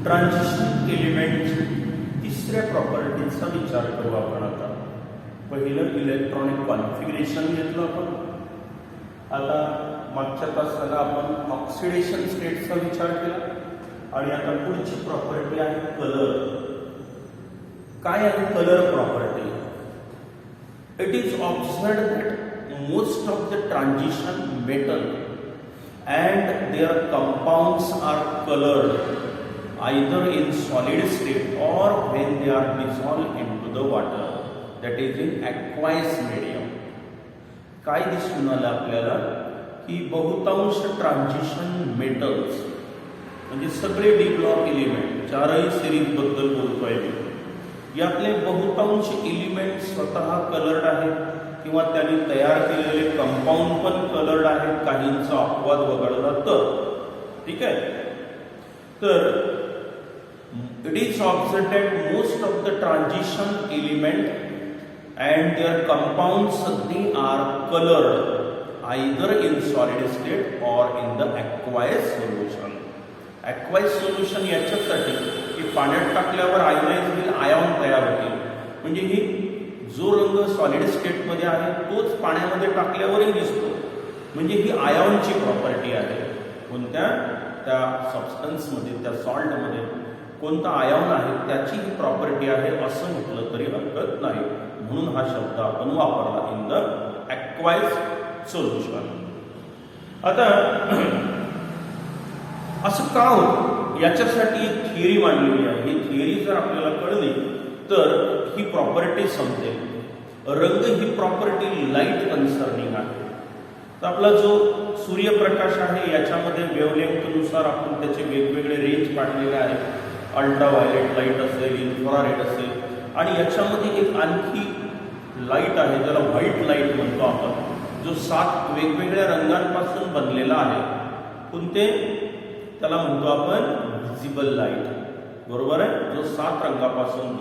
Transition एलिमेंटच्या तिसऱ्या प्रॉपर्टीचा विचार करू आपण आता. पहिलं इलेक्ट्रॉनिक कॉन्फिगरेशन घेतलं आपण. आता मागच्या तासाला आपण ऑक्सिडेशन स्टेटचा विचार केला आणि आता पुढची प्रॉपर्टी आहे कलर. काय आहे colour property? It is observed that most of the transition metal and their compounds are colored either in solid state or when they are dissolved into the water, that is in aqueous medium. काय दिसून आलं आपल्याला की बहुतांश transition metals म्हणजे सगळे D block element, चारही series बद्दल बोलतोय मी, यातले बहुतांश एलिमेंट स्वतः कलर्ड आहेत किंवा त्यांनी तयार केलेले कंपाऊंड पण कलर्ड आहेत. काहींचा अपवाद वगळला तर ठीक आहे. तर it is observed that most of the transition element and their compounds they are coloured either in solid state or in the aqueous solution. Aqueous solution याच्यासाठी की पाण्यात टाकल्यावर आयोनाइज होईल, आयॉन तयार होतील. म्हणजे ही जो रंग सॉलिड स्टेटमध्ये आहे तोच पाण्यामध्ये टाकल्यावरही दिसतो. म्हणजे ही आयॉनची प्रॉपर्टी आहे. कोणत्या त्या सबस्टन्समध्ये, त्या सॉल्टमध्ये कोणता आयॉन आहे त्याची ही प्रॉपर्टी आहे असं म्हटलं तरी हरकत नाही. म्हणून हा शब्द आपण वापरला इन द ॲक्वायस सोल्युशन. आता असं का होतं याच्यासाठी एक थिअरी मांडलेली आहे. ही थिअरी जर आपल्याला कळली तर ही प्रॉपर्टी समजेल. रंग ही प्रॉपर्टी लाईट कन्सर्निंग आहे. तर आपला जो सूर्यप्रकाश आहे याच्यामध्ये वेव्हलेंथनुसार आपण त्याचे वेगवेगळे रेंज पाडलेले आहेत. अल्ट्राव्हायलेट लाईट असेल, इन्फ्रारेड असेल, आणि याच्यामध्ये एक आणखी लाईट आहे ज्याला व्हाईट लाईट म्हणतो आपण, जो 7 वेगवेगळ्या रंगांपासून बनलेला आहे. कोणते? त्याला म्हणतो आपण व्हिजिबल लाईट. बरोबर आहे. जो 7 रंगापासून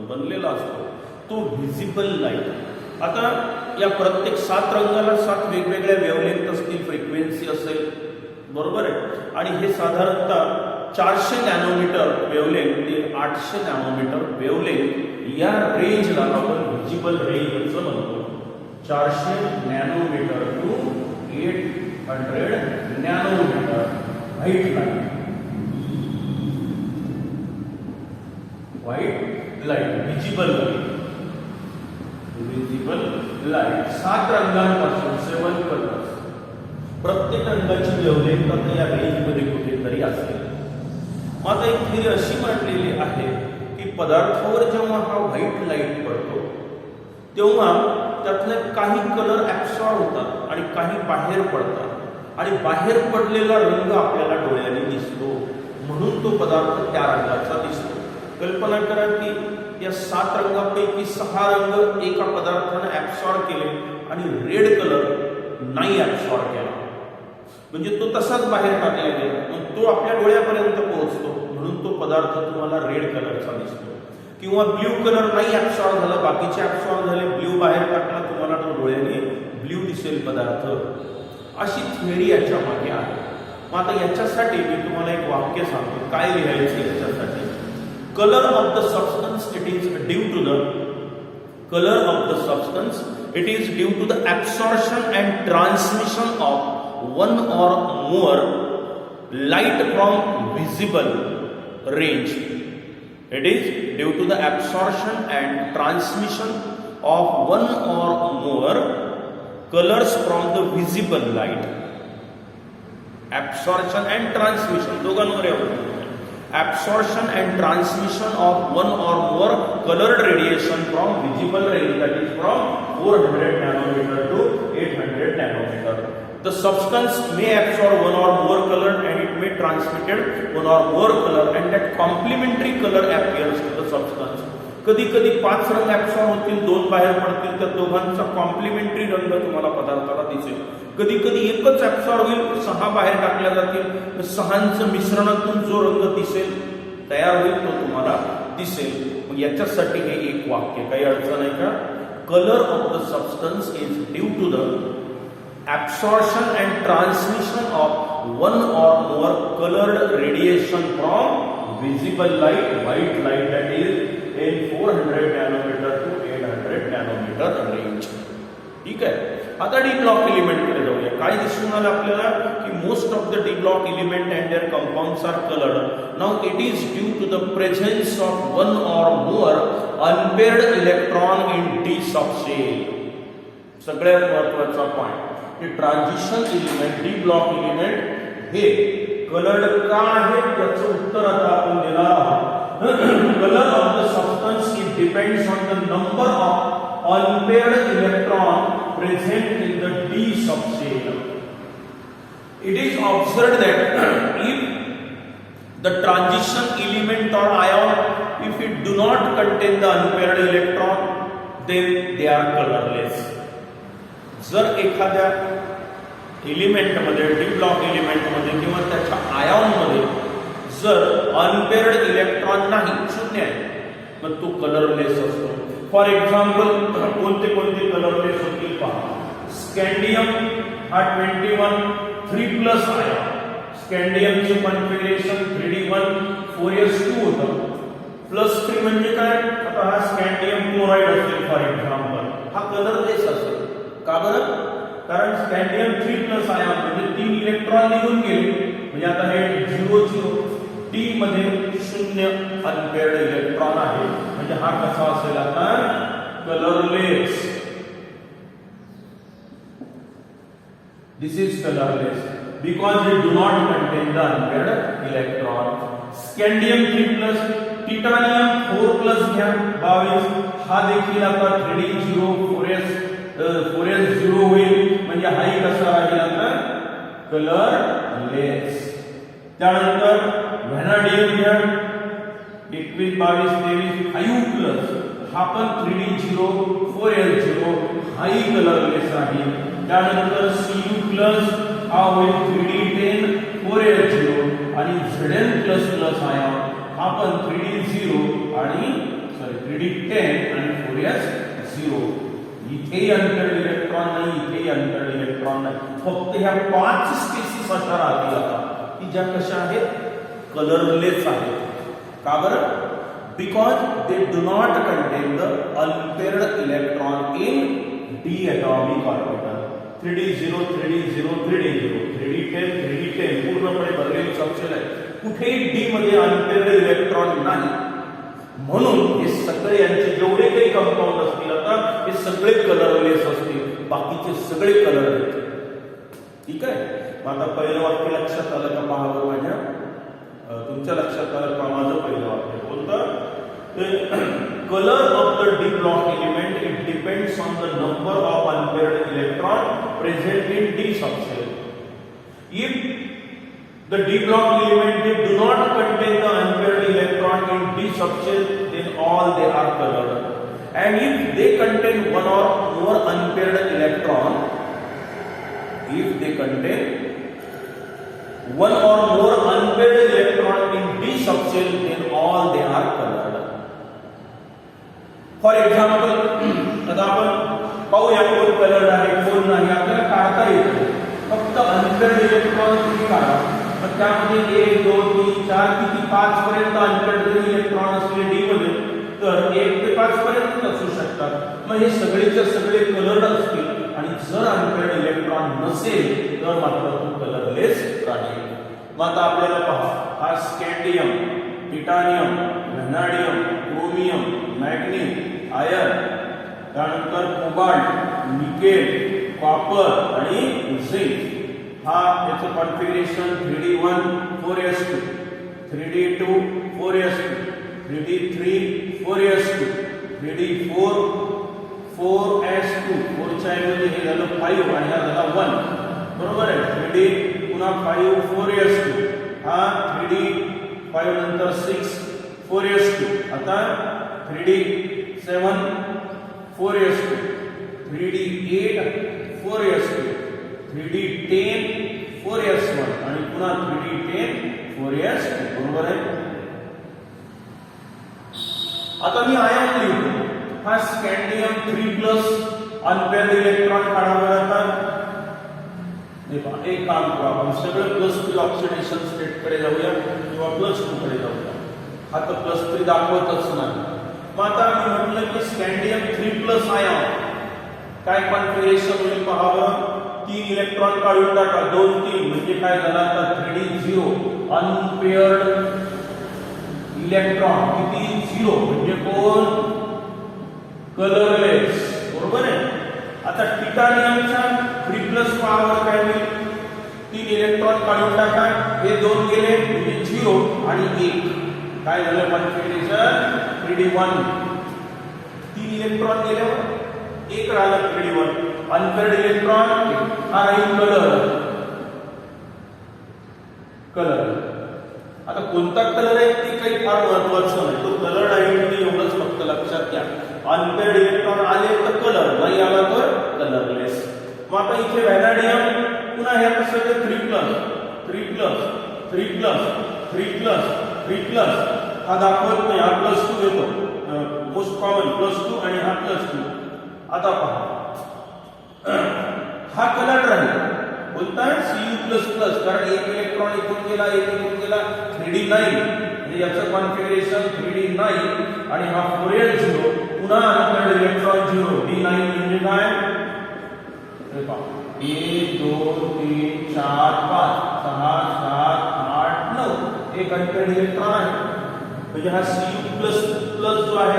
बनलेला असतो तो व्हिजिबल लाईट. आता या प्रत्येक 7 रंगाला 7 वेगवेगळ्या वेव्हलेंथ असतील, फ्रिक्वेन्सी असेल. बरोबर आहे. आणि हे साधारणतः 400 नॅनोमीटर वेव्हलेंथ ते 800 नॅनोमीटर वेव्हलेंथ या रेंजला आपण व्हिजिबल रेंज असं म्हणतो. 400 nanometre to 800 nanometre white light. White light, visible light. Visible light 7 रंगांपासून 7 कलर्स. प्रत्येक रंगाची वेव्हलेंथ आता या रेंजमध्ये कुठेतरी असेल. मग एक थिअरी अशी मांडलेली आहे की पदार्थावर जेव्हा हा व्हाईट लाईट पडतो तेव्हा त्यातले काही कलर ऍब्सॉर्ब होतात आणि काही बाहेर पडतात. आणि बाहेर पडलेला रंग आपल्याला डोळ्याने दिसतो, म्हणून तो पदार्थ त्या रंगाचा दिसतो. कल्पना करा की या 7 रंगापैकी 6 रंग एका पदार्थाने ऍब्सॉर्ब केले आणि रेड कलर नाही ऍब्सॉर्ब केला, म्हणजे तो तसाच बाहेर टाकला गेला, मग तो आपल्या डोळ्यापर्यंत पोहोचतो, म्हणून तो पदार्थ तुम्हाला रेड कलरचा दिसतो. किंवा ब्ल्यू कलर नाही ऍब्सॉर्ब झाला, बाकीचे ऍब्सॉर्ब झाले, ब्ल्यू बाहेर टाकला, तुम्हाला तो डोळ्याने ब्ल्यू दिसेल पदार्थ. अशी थिअरी याच्या मागे आहे. मग आता याच्यासाठी मी तुम्हाला एक वाक्य सांगतो काय लिहायचं याच्यासाठी. Color of the substance, it is due to the color of the substance, it is due to the absorption and transmission of one or more light from visible range. It is due to the absorption and transmission of one or more colors from the visible light. Absorption and transmission दोघांवर येऊ. Absorption and transmission of one or more colored radiation from visible range, that is from 400 nanometer to 800 nanometer. The substance may absorb one or more color and it may transmitted one or more color, and that complementary color appears to the substance. कधी कधी 5 रंग absorb होतील, 2 बाहेर पडतील, त्या दोघांचा complementary रंग तुम्हाला पदार्थाला दिसेल. कधी कधी एकच ऍब्सॉर्ब होईल, 6 बाहेर टाकल्या जातील, 6चं मिश्रणातून जो रंग दिसेल तयार होईल तो तुम्हाला दिसेल. मग याच्यासाठी हे एक वाक्य, काही अडचण आहे का? Colour of the substance is due to the absorption and transmission of one or more colored radiation from visible light, white light, that is in 400 nanometer to 800 nanometer range. ठीक आहे. आता डी ब्लॉक एलिमेंट कडे जाऊया. काय दिसून आलं आपल्याला की most of the D block element and their compounds are coloured. Now it is due to the presence of one or more unpaired electron in D subshell. सगळ्यात महत्त्वाचा पॉइंट की transition element, D block element हे coloured का आहे त्याचं उत्तर आता आपण देणार आहोत. Colour of the substance it depends on the number of unpaired electron present in the d subshell. It is observed that if the transition element or ion, if it do not contain the unpaired electron, then they are colorless. जर एखाद्या element मध्ये, D block element मध्ये किंवा त्याच्या ion मध्ये जर unpaired electron नाही, शून्य आहे, मग तो कलरलेस असतो. फॉर एक्झाम्पल कोणते कोणते कलरलेस होतील पहा. स्कँडियम हा 21 3+ आयॉन. स्कँडियमचे कॉन्फिगरेशन 3d1 4s2 होतं. +3 म्हणजे काय? आता हा स्कँडियम क्लोराईड असेल फॉर एक्झाम्पल, हा कलरलेस असेल. का बरं? कारण स्कँडियम 3+ आयॉन म्हणजे 3 इलेक्ट्रॉन निघून गेले, म्हणजे आता हे 0 0 डी मध्ये 0 अनपेअर्ड इलेक्ट्रॉन आहे, म्हणजे हा कसा असेल आता? Colourless. This is colourless because it do not contain the unpaired electron. Scandium 3+, titanium 4+ घ्या 22, हा देखील आता 3d0 4s0 होईल, म्हणजे हाही कसा राहील आता? कलरलेस. त्यानंतर व्हॅनाडियम घ्या 21 22 23 5+, हा पण 3d0 4s0, हाही कलरलेस आहे. त्यानंतर Cu+ हा होईल 3d10 4s0 आणि Zn++ आयॉन हा पण 3d10 आणि 4s0. इथे अनपेअर्ड इलेक्ट्रॉन नाही, इथे अनपेअर्ड इलेक्ट्रॉन नाही. फक्त ह्या 5 स्पेसिस अशा राहतील आता की ज्या कशा आहेत? कलरलेस आहेत. का बरं? Because they do not contain the unpaired electron in D atomic orbital. 3d0 3d0 3d0 3d10 3d10 पूर्णपणे भरलेली सबशेल आहे. कुठेही डी मध्ये अनपेअर्ड इलेक्ट्रॉन नाही. म्हणून हे सगळे यांचे जेवढे काही कंपाऊंड असतील आता हे सगळे कलरलेस असतील, बाकीचे सगळे कलर आहेत. ठीक आहे. मग आता पहिलं वाक्य लक्षात आलं का? पहा बरं माझ्या, तुमच्या लक्षात आलं का माझं पहिलं वाक्य? कोणतं? Colour of the D block element it depends on the number of unpaired electron present in D subshell. If the d block element they do not contain the unpaired electron in d subshell, then all they are colored. And if they contain one or more unpaired electron, if they contain one or more unpaired electron in d subshell, then all they are colored. For example, आता आपण पाहूया कोण coloured आहे कोण नाही. आपल्याला काढता येतो. फक्त अनपेअर्ड इलेक्ट्रॉन तुम्ही काढा, मग त्यामध्ये 1 2 3 4 किती 5 पर्यंत अनपेअर्ड इलेक्ट्रॉन असले डी मध्ये, तर 1 ते 5 पर्यंत असू शकतात. मग हे सगळेच्या सगळे कलर्ड असतील आणि जर अनपेअर्ड इलेक्ट्रॉन नसेल तर मात्र तो कलरलेस राहील. मग आता आपल्याला पहा, हा स्कँडियम, टिटॅनियम, व्हॅनाडियम, क्रोमियम, मॅग्नीज, आयर्न, त्यानंतर कोबाल्ट, निकेल, कॉपर आणि झिंक. हा याचं configuration 3d1 4s2, 3d2 4s2, 3d3 4s2, 3d4 4s2, 4 च्या ऐवजी हे झालं 5 आणि हा झाला 1. बरोबर आहे. 3d पुन्हा 5 4s2, हा 3d5 नंतर 6 4s2, आता 3d7 4s2, 3d8 4s2, 3d10 4s1 आणि पुन्हा 3d10 4s2. बरोबर आहे. आता मी आयन लिहितो. हा स्कँडियम 3+ अनपेअर्ड इलेक्ट्रॉन काढावा लागतात. एक काम करू, आपण सगळं +2 ऑक्सिडेशन स्टेट कडे जाऊया किंवा +2 कडे जाऊया. हा तर +3 दाखवतच नाही. मग आता मी म्हटलं की स्कँडियम 3+ आयॉन काय कॉन्फिगरेशन होईल पहावं. 3 इलेक्ट्रॉन काढून टाका, 2 3 म्हणजे काय झालं आता 3d0 अनपेअर्ड इलेक्ट्रॉन. किती 0 म्हणजे कोण कलरलेस, बरोबर आहे. आता टिटानियमचा 3+ पॉवर काय होईल. 3 इलेक्ट्रॉन काढून टाका, हे 2 गेले म्हणजे 0 आणि 1 काय झालं कॉन्फिगरेशन 3d1. 3 इलेक्ट्रॉन गेल्यावर 1 राहिलं 3d1. अनपेअर्ड इलेक्ट्रॉन हा राहील कलर. आता कोणता कलर आहे ते काही फार महत्वाचं नाही, तो कलर आयडेंटिटी एवढंच फक्त लक्षात घ्या. अनपेअर्ड इलेक्ट्रॉन आले तर कलर, नाही आला तर कलरलेस. मग आता इथे व्हॅनाडियम पुन्हा हे कसं 3+3+3+3+3+3+ हा दाखवत नाही, हा +2 येतो मोस्ट कॉमन +2 आणि हा +2. आता पहा हा कलर राहील बोलता Cu++, कारण 1 इलेक्ट्रॉन इथून गेला 1 इथून गेला 3d9 म्हणजे याचं कॉन्फिगरेशन 3d9 आणि हा 4l0 पुन्हा अनपेअर्ड इलेक्ट्रॉन 0 d9 म्हणजे काय. हे पहा 1 2 3 4 5 6 7 8 9 एक अनपेअर्ड इलेक्ट्रॉन आहे. म्हणजे हा Cu++ जो आहे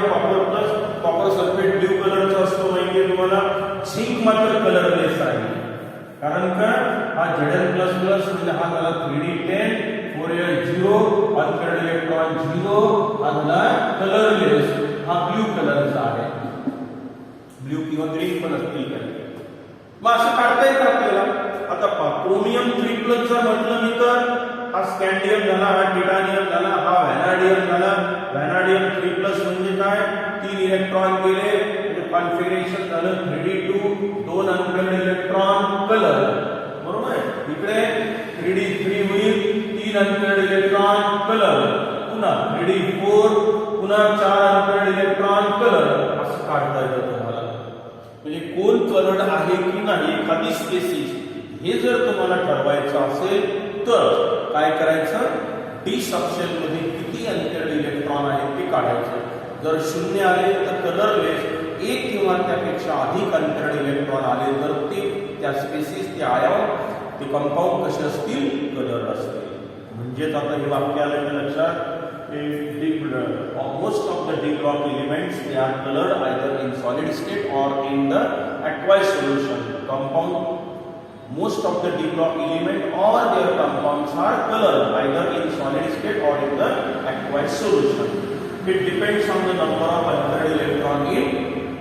कॉपर सल्फेट ब्ल्यू कलरचा असतो माहिती आहे तुम्हाला. झिंक मात्र कलरलेस आहे, कारण का हा Zn++ म्हणजे हा झाला 3d10 4l0 अनपेअर्ड इलेक्ट्रॉन 0 हा झाला कलरलेस, हा ब्ल्यू कलरचा आहे. ब्ल्यू किंवा ग्रीन पण असतील काही. मग असं काढता येतं आपल्याला. आता पहा क्रोमियम 3+ जर म्हटलं मी तर हा स्कँडियम झाला, हा टिटानियम झाला, हा व्हॅनाडियम झाला. व्हॅनाडियम 3+ म्हणजे काय 3 इलेक्ट्रॉन गेले म्हणजे कॉन्फिगरेशन झालं 3d2 2 अनपेअर्ड इलेक्ट्रॉन कलर, बरोबर आहे. इकडे 3d3 होईल 3 अनपेअर्ड इलेक्ट्रॉन कलर, पुन्हा 3d4 पुन्हा 4 अनपेअर्ड इलेक्ट्रॉन कलर. असं काढता येतं तुम्हाला. म्हणजे कोण कलर आहे की नाही एखादी स्पेसिस हे जर तुम्हाला ठरवायचं असेल तर काय करायचं, डी सबशेल मध्ये किती अनपेअर्ड इलेक्ट्रॉन आहेत ते काढायचं. जर 0 आले तर कलरलेस, 1 किंवा त्यापेक्षा अधिक अनपेअर्ड इलेक्ट्रॉन आले तर ते त्या स्पेसिस ते आयॉन ते कंपाऊंड कसे असतील कलर असतील. म्हणजेच आता हे वाक्य आलं की लक्षात most of the d block elements they are colored either in solid state or in the aqueous solution. Most of the d block element or their compounds are colored either in solid state or in the aqueous solution. It depends on the number of unpaired electron in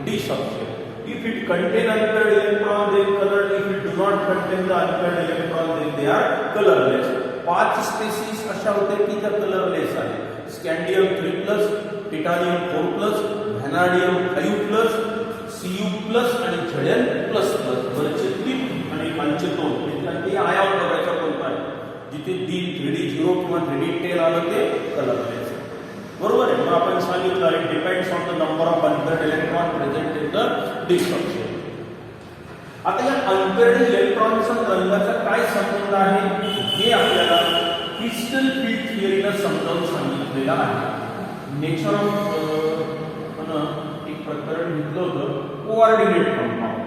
d subshell. If it contain unpaired electron they are colored. If it do not contain the unpaired electron then they are colorless. 5 spaces अशा होते की त्या colourless आहे. स्कँडियम 3+, titanium 4+, व्हॅनाडियम 5+, Cu+ आणि Zn++. वरचे 3 आणि खालचे 2 म्हणजे आयॉन बघायचा कोणता आहे. जिथे 3d0 किंवा 3d10 आलं ते कलरलेस, बरोबर आहे. मग आपण सांगितलं it depends on the number of unpaired electron present in the D subshell. आता या अनपेअर्ड इलेक्ट्रॉनचा रंगाचा काय संबंध आहे हे आपल्याला क्रिस्टल फील्ड थिअरीनं समजावून सांगितलेलं आहे. नेचर ऑफ एक प्रकरण घेतलं होतं कोऑर्डिनेट कंपाऊंड.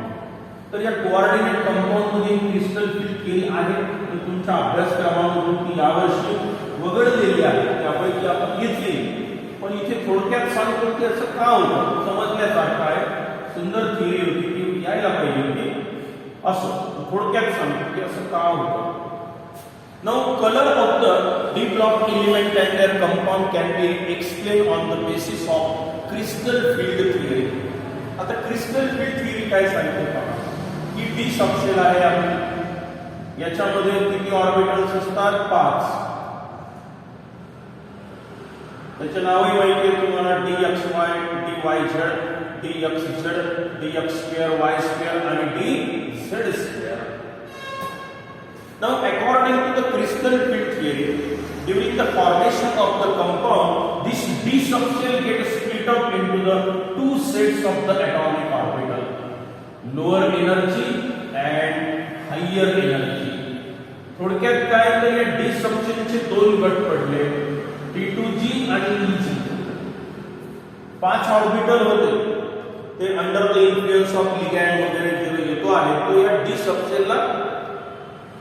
तर या कोऑर्डिनेट कंपाऊंड मध्ये क्रिस्टल फील्ड थिअरी आहे, तर तुमच्या अभ्यासक्रमामधून ती यावर्षी वगळलेली आहे, त्यापैकी आपण घेतली. पण इथे थोडक्यात सांगतो की असं का होतं, समजण्यासारखं आहे. सुंदर थिअरी होती की यायला पाहिजे होती. असं थोडक्यात सांगतो की असं का होतं. Now color of the d block element and their compound can be explained on the basis of crystal field theory. आता crystal field theory काय सांगते पहा की डी सबशेल आहे आपली, याच्यामध्ये किती ऑर्बिटल्स असतात 5. त्याचे नावही माहिती आहे तुम्हाला dxy, dyz, dxz, dx2, y2 आणि dz2. Now, according to the crystal field theory, during the formation of the compound, this d subshell gets split up into the 2 sets of the atomic orbital, lower energy and higher energy. थोडक्यात काय तर या D सबशेलचे 2 गट पडले. T2G आणि EG 5 orbital होते ते under the influence of ligand वगैरे जे येतो आहे तो या डी सबसेलला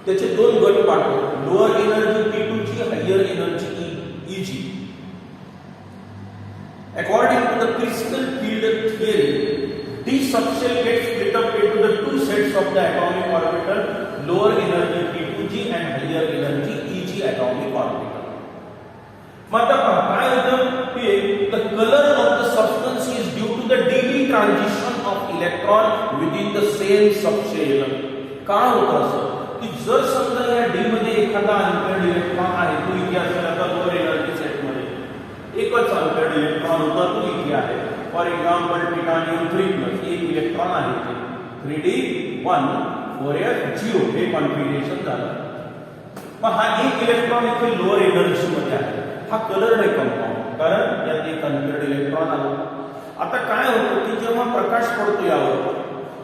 त्याचे दोन गट पाडतो, lower energy T2G, higher energy EG. According to the crystal field theory, D subshell gets split up into the two sets of the atomic orbital, lower energy T2G and higher energy EG atomic orbital. Mata काय होतं की the color of the substance is due to the d-d transition of electron within the same subshell. का होतं असं की जर समजा या डी मध्ये एखादा अनपेअर्ड इलेक्ट्रॉन आहे तो इथे असेल, आता लोअर एनर्जी सेट मध्ये एकच अनपेअर्ड इलेक्ट्रॉन होता तो इथे आहे, फॉर एक्झाम्पल टिटानियम 3+ एक इलेक्ट्रॉन आहे ते 3d1 4s0 हे कॉन्फिगरेशन झालं. मग हा एक इलेक्ट्रॉन इथे लोअर एनर्जी मध्ये आहे, हा कलर आहे कंपाऊंड कारण यात एक अनपेअर्ड इलेक्ट्रॉन आला. आता काय होतं की जेव्हा प्रकाश पडतो यावर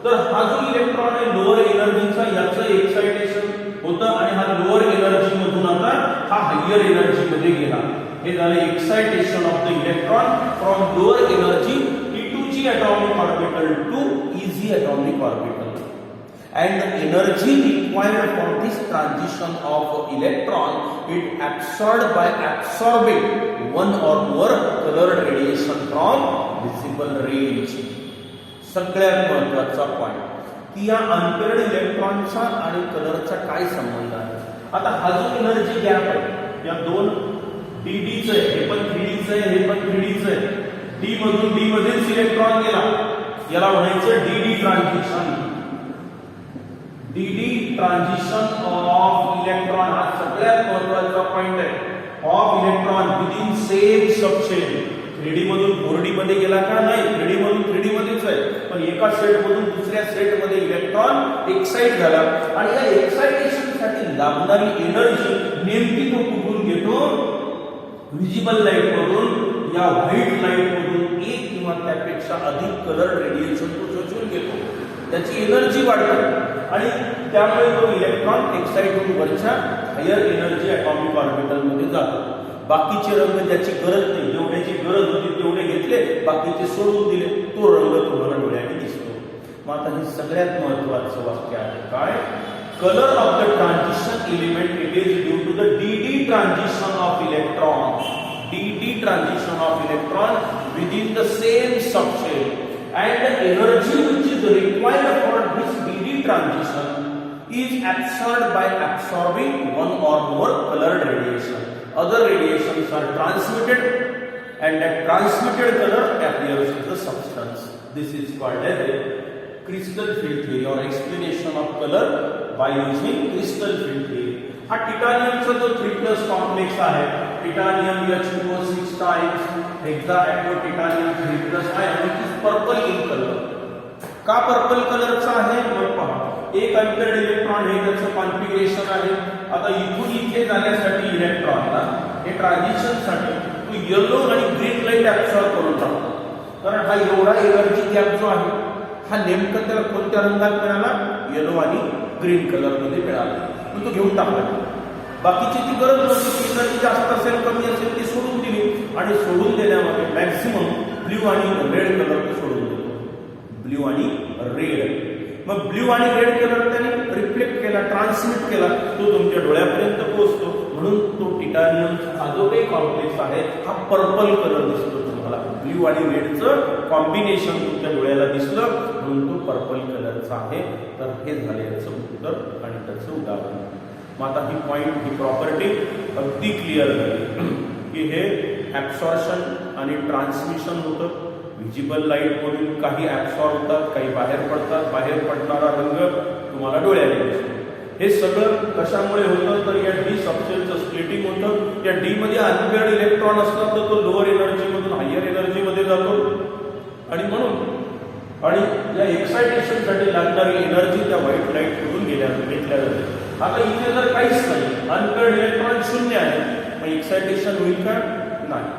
तर हा जो इलेक्ट्रॉन आहे लोअर एनर्जीचा याचं एक्साइटेशन होतं आणि हा लोअर एनर्जी मधून आता हा हायर एनर्जी मध्ये गेला. हे झालं excitation of the electron from lower energy T2G atomic orbital to EG atomic orbital. And the energy required for this transition of electron is absorbed by absorbing one or more colored radiation from visible rays. सगळ्यात महत्त्वाचा point की या unpaired इलेक्ट्रॉनचा आणि कलरचा काय संबंध आहे. आता हा जो एनर्जी गॅप आहे या दोन डी चे, हे पण 3D चे, हे पण 3D चे, डी मधून डी मध्येच इलेक्ट्रॉन गेला, याला म्हणायचं D transition. D transition of electron हा सगळ्यात महत्त्वाचा पॉइंट आहे. Of electron within same subshell 3D मधून 4D मध्ये गेला का नाही, 3D मधून 3D मध्येच आहे, पण एका सेट मधून दुसऱ्या सेट मध्ये इलेक्ट्रॉन एक्साइट झाला आणि या एक्साइटेशन साठी लागणारी एनर्जी नेमकी तो कुठून घेतो, व्हिजिबल लाईट मधून, या व्हाईट लाईट मधून एक किंवा त्यापेक्षा अधिक कलर रेडिएशन तो शोषून घेतो, त्याची एनर्जी वाढते आणि त्यामुळे तो इलेक्ट्रॉन एक्साइट होऊन वरच्या हायर एनर्जी ॲटॉमिक ऑर्बिटल मध्ये जातो. बाकीचे रंग ज्याची गरज नाही, जेवढ्याची गरज होती तेवढे घेतले, बाकीचे सोडून दिले, तो रंग तुम्हाला डोळ्याने दिसतो. मग आता हे सगळ्यात महत्त्वाचं वाक्य आहे काय, colour of the transition element it is due to the D transition of electron. D transition of electron within the same subshell and the energy which is required for this D transition is absorbed by absorbing one or more colored radiation. Other radiations are transmitted and that transmitted color appears in the substance. This is called as a crystal field theory or explanation of color by using crystal field theory. हा टिटानियमचा जो 3+ complex आहे, titanium H2O6 times hexa auto titanium 3+ आहे आणि it is purple in colour. का purple कलरचा आहे मग पहा, एक अनपेअर्ड इलेक्ट्रॉन हे त्याचं कॉन्फिगरेशन आहे. आता इथून इथे जाण्यासाठी इलेक्ट्रॉनला हे ट्रान्झिशन साठी तो येलो आणि ग्रीन लाईट ऍब्सॉर्ब करून टाकतो, कारण हा एवढा एनर्जी गॅप जो आहे हा नेमकं त्याला कोणत्या रंगात मिळाला, येलो आणि ग्रीन कलर मध्ये मिळाला, तो घेऊन टाकला. बाकीची ती गरज नव्हती, ती एनर्जी जास्त असेल कमी असेल ती सोडून दिली आणि सोडून देण्यामध्ये मॅक्सिमम ब्ल्यू आणि रेड कलर सोडून देतो, ब्ल्यू आणि रेड. मग ब्ल्यू आणि रेड कलर त्याने रिफ्लेक्ट केला, ट्रान्समिट केला, तो तुमच्या डोळ्यापर्यंत पोहोचतो, म्हणून तो टिटानियम हा जो काही कॉम्प्लेक्स आहे हा पर्पल कलर दिसतो तुम्हाला. ब्ल्यू आणि रेडचं कॉम्बिनेशन तुमच्या डोळ्याला दिसलं म्हणून तो पर्पल कलरचा आहे. तर हे झाले याचं उत्तर आणि त्याचं उदाहरण. मग आता ही पॉइंट, ही प्रॉपर्टी अगदी क्लिअर झाली की हे ऍब्सॉर्प्शन आणि ट्रान्समिशन होतं. व्हिजिबल लाईट मधून काही ऍब्सॉर्ब होतात, काही बाहेर पडतात, बाहेर पडणारा रंग तुम्हाला डोळ्याने दिसतो. हे सगळं कशामुळे होतं तर या डी सबशेलचं स्प्लिटिंग होतं. या डी मध्ये अनपेअर्ड इलेक्ट्रॉन असतात तर तो लोअर एनर्जी मधून हायर एनर्जी मध्ये जातो आणि म्हणून आणि या एक्साइटेशन साठी लागणारी एनर्जी त्या व्हाईट लाईट मधून घेतल्या जाते. आता इथे जर काहीच नाही, अनपेअर्ड इलेक्ट्रॉन शून्य आहे, मग एक्साइटेशन होईल का नाही,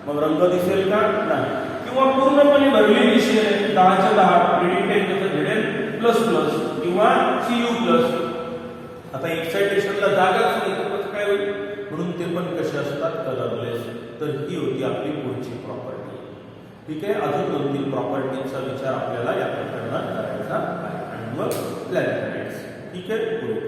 मग रंग दिसेल का नाही, किंवा पूर्णपणे भरलेली शेल आहे 10च्या 10 रीडिंग टाइम त्याचं ZN++ किंवा Cu+. आता एक्साइटेशनला जागाच नाही तर काय होईल, म्हणून ते पण कसे असतात कलरलेस. तर ही होती आपली पुढची प्रॉपर्टी. ठीक आहे. अजून 2-3 प्रॉपर्टीचा विचार आपल्याला या प्रकरणात करायचा आहे आणि मग प्लॅन करायचं. ठीक आहे.